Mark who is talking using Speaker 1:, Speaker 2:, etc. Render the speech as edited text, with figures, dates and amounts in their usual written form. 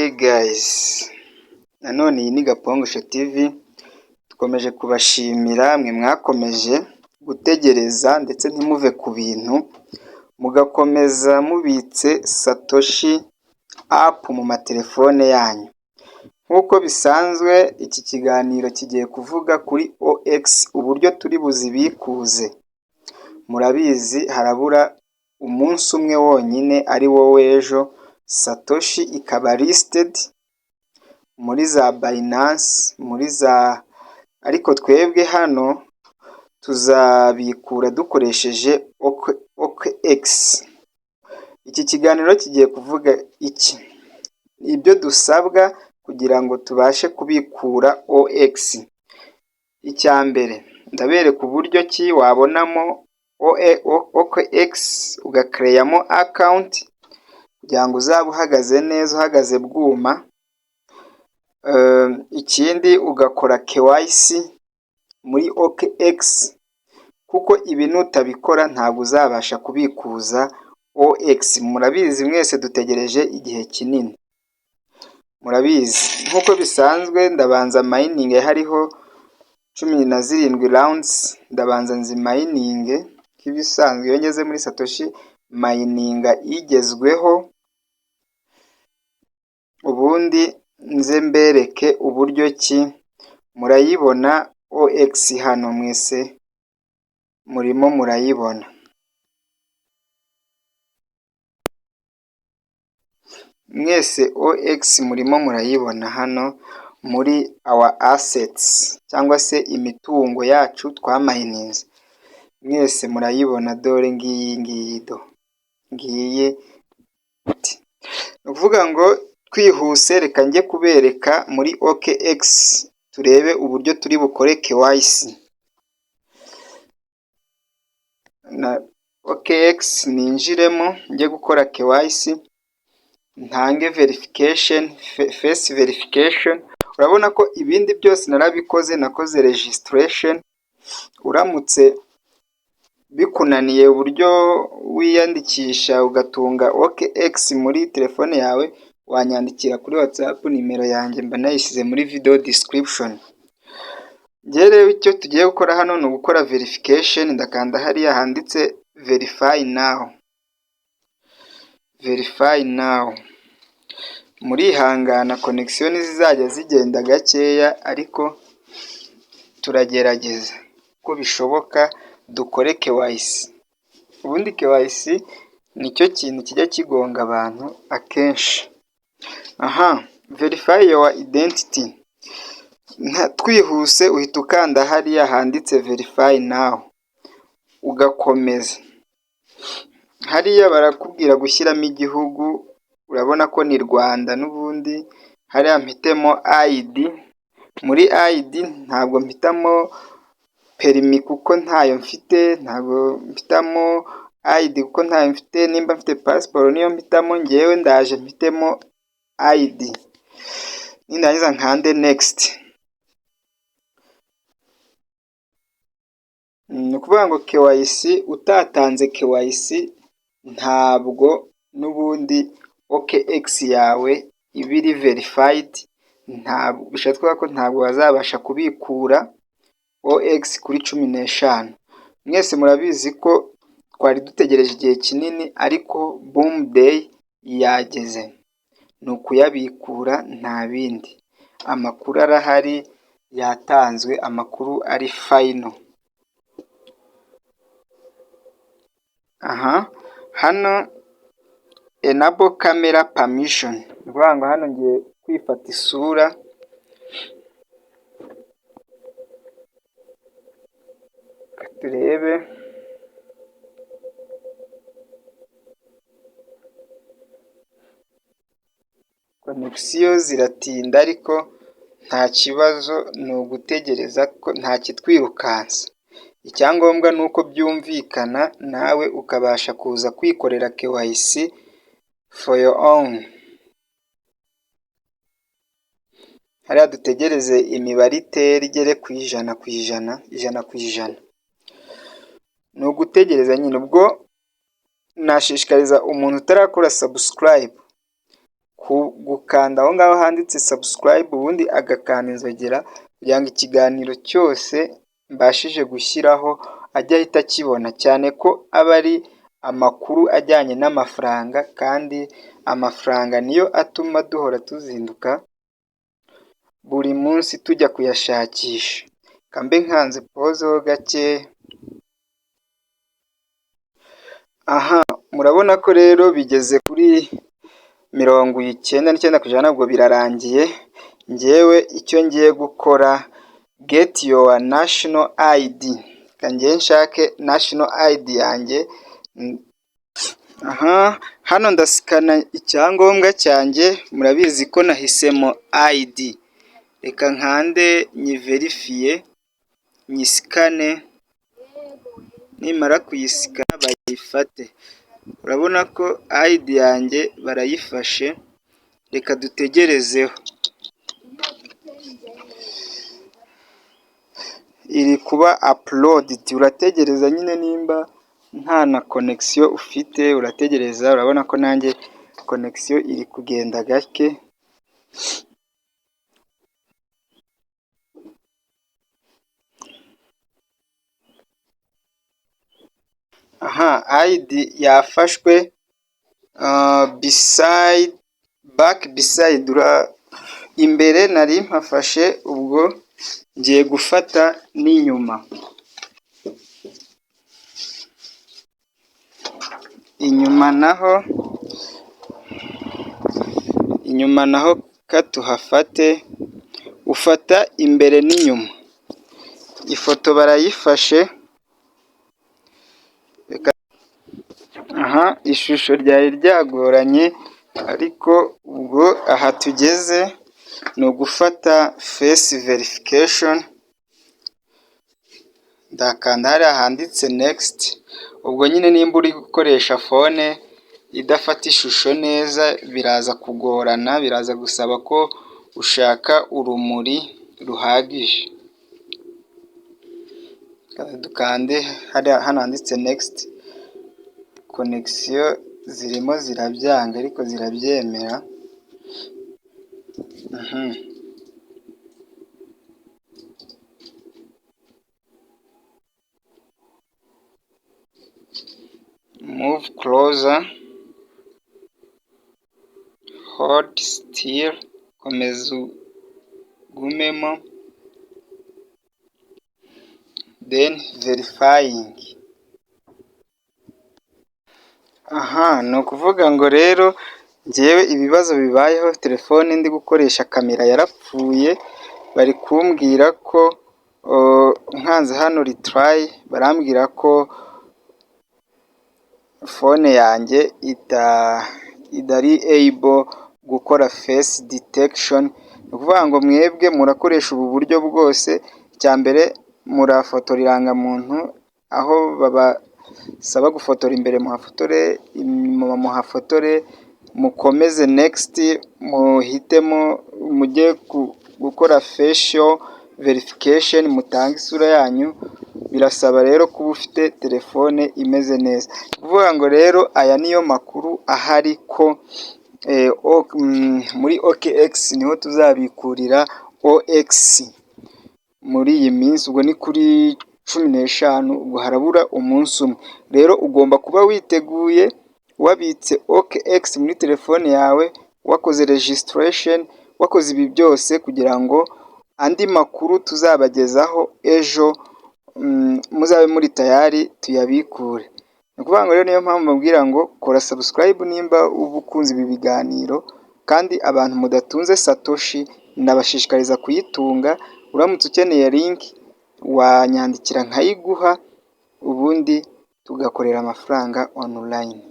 Speaker 1: Okay guys, nanone iyi ni Gapongosho TV, dukomeje kubashimira mwe mwakomeje gutegereza ndetse ntimuve ku bintu, mugakomeza mubitse Satoshi app mu matelefone yanyu. Nk'uko bisanzwe iki kiganiro kigiye kuvuga kuri OX, uburyo turi buzibikuze. Murabizi harabura umunsi umwe wonyine ari wo w'ejo, Satoshi ikaba listed muri za Binance, ariko twebwe hano tuzabikura dukoresheje OKX. Iki kiganiro kigiye kuvuga iki? Ibyo dusabwa kugira ngo tubashe kubikura OX. Icya mbere, ndabereka uburyo ki wabonamo OKX ugakreyamo account kugira ngo uzabe uhagaze neza, uhagaze bwuma. Ikindi ugakora KYC muri OKX, kuko ibi nutabikora ntabwo uzabasha kubikuza OX. Murabizi mwese dutegereje igihe kinini, murabizi. Nk'uko bisanzwe ndabanza mining, hariho 17 rounds, ndabanza nzi mining nk'ibisanzwe. Iyo ngeze muri Satoshi mining igezweho, ubundi nze mbereke uburyo ki murayibona OX hano. Mwese murimo murayibona, mwese OX murimo murayibona hano muri our assets, cyangwa se imitungo yacu twamayininze. Mwese murayibona, dore ngiyi ngiye. Ni ukuvuga ngo twihuse, reka njye kubereka muri OKX turebe uburyo turi bukore KYC. Na OKX ninjiremo njye gukora KYC, ntange verification, face verification. Urabona ko ibindi byose narabikoze, nakoze registration. Uramutse bikunaniye uburyo wiyandikisha ugatunga OKX muri telefone yawe, wanyandikira kuri WhatsApp, nimero yanjye mba nayishyize muri video description. Njye rero icyo tugiye gukora hano ni ugukora verification. Ndakanda hariya handitse verify now, verify now. Murihangana connection zizajya zigenda gakeya, ariko turagerageza uko bishoboka dukore KYC. Ubundi KYC nicyo kintu kijya kigonga abantu akenshi. Verify your identity. Twihuse uhita ukanda hariya handitse verify now, ugakomeza. Hariya barakubwira gushyiramo igihugu, urabona ko ni Rwanda n'ubundi. Hariya mpitemo ID. Muri ID ntabwo mpitamo perimi kuko ntayo mfite, ntabwo mpitamo ID kuko ntayo mfite. Nimba mfite passport niyo mpitamo. Ngewe ndaje mpitemo ID, nindangiza nkande next. Ni ukuvuga ngo KYC, utatanze KYC ntabwo n'ubundi OKX yawe iba iri verified. Ntabwo bishatse ko ntabwo bazabasha kubikura OX kuri 15. Mwese murabizi ko twari dutegereje igihe kinini, ariko boom day yageze. Ni ukuyabikura nta bindi. Amakuru arahari, yatanzwe, amakuru ari final. Hano enable camera permission. Ni ukuvuga ngo hano ngiye kwifata isura. Turebe. Connection ziratinda, ariko nta kibazo, ni ugutegereza ko nta kitwirukansa. Icyangombwa ni uko byumvikana, nawe ukabasha kuza kwikorera KYC for your own. Hariya dutegereze imibare itere igere ku 100%. Ni ugutegereza nyine. Ubwo nashishikariza umuntu utarakora subscribe gukanda aho ngaho handitse subscribe, ubundi agakanda inzogera kugira ngo ikiganiro cyose mbashije gushyiraho ajye ahita akibona, cyane ko aba ari amakuru ajyanye n'amafaranga, kandi amafaranga niyo atuma duhora tuzinduka buri munsi tujya kuyashakisha. Kambe nkanze pause ho gake. Aha murabona ko rero bigeze kuri 99%, nabwo birarangiye. Njyewe icyo ngiye gukora, get your national ID. Kangiye nshake national ID yanjye. Aha hano ndasikana icyangombwa cyanjye, murabizi ko nahisemo ID. Reka nkande nyiverifiye, nyisikane, nimara kuyisikana bayifate. Urabona ko ID yanjye barayifashe, reka dutegerezeho. Iri kuba uploaded, urategereza nyine nimba nta na connection ufite, urategereza. Urabona ko nanjye connection iri kugenda gake. Aha ID yafashwe. Beside, back beside, imbere nari mpafashe, ubwo ngiye gufata n'inyuma. Inyuma naho katuhafate, ufata imbere n'inyuma. Ifoto barayifashe. Aha ishusho ryari ryagoranye, ariko ubwo aha tugeze ni ugufata face verification. Ndakanda hariya handitse next. Ubwo nyine nimba uri gukoresha phone idafata ishusho neza biraza kugorana, biraza gusaba ko ushaka urumuri ruhagije. Dukande hano handitse next. Connection zirimo zirabyanga ariko zirabyemera. Move closer, hold still, komeza ugumemo, then verifying. Aha ni ukuvuga ngo rero njyewe ibibazo bibayeho, telefone ndi gukoresha kamera yarapfuye. Bari kumbwira ko nkanze hano retry, barambwira ko phone yanjye idari able gukora face detection. Ni ukuvuga ngo mwebwe murakoresha ubu buryo bwose. Icya mbere murafotora irangamuntu, aho babasaba gufotora imbere muhafotore, inyuma muhafotore, mukomeze next, muhitemo mujye gukora facial verification, mutange isura yanyu. Birasaba rero kuba ufite telefone imeze neza. Ni ukuvuga ngo rero aya niyo makuru ahari ko muri OKX niho tuzabikurira OX muri iyi minsi. Ubwo ni kuri 15, ubwo harabura umunsi umwe. Rero ugomba kuba witeguye, wabitse OKX muri telefone yawe, wakoze registration, wakoze ibi byose kugira ngo andi makuru tuzabagezaho ejo muzabe muri tayari tuyabikure. Ni ukuvuga ngo rero niyo mpamvu mbabwira ngo kora subscribe nimba uba ukunze ibi biganiro, kandi abantu mudatunze satoshi ndabashishikariza kuyitunga. Uramutse ukeneye link wanyandikira nkayiguha, ubundi tugakorera amafaranga online.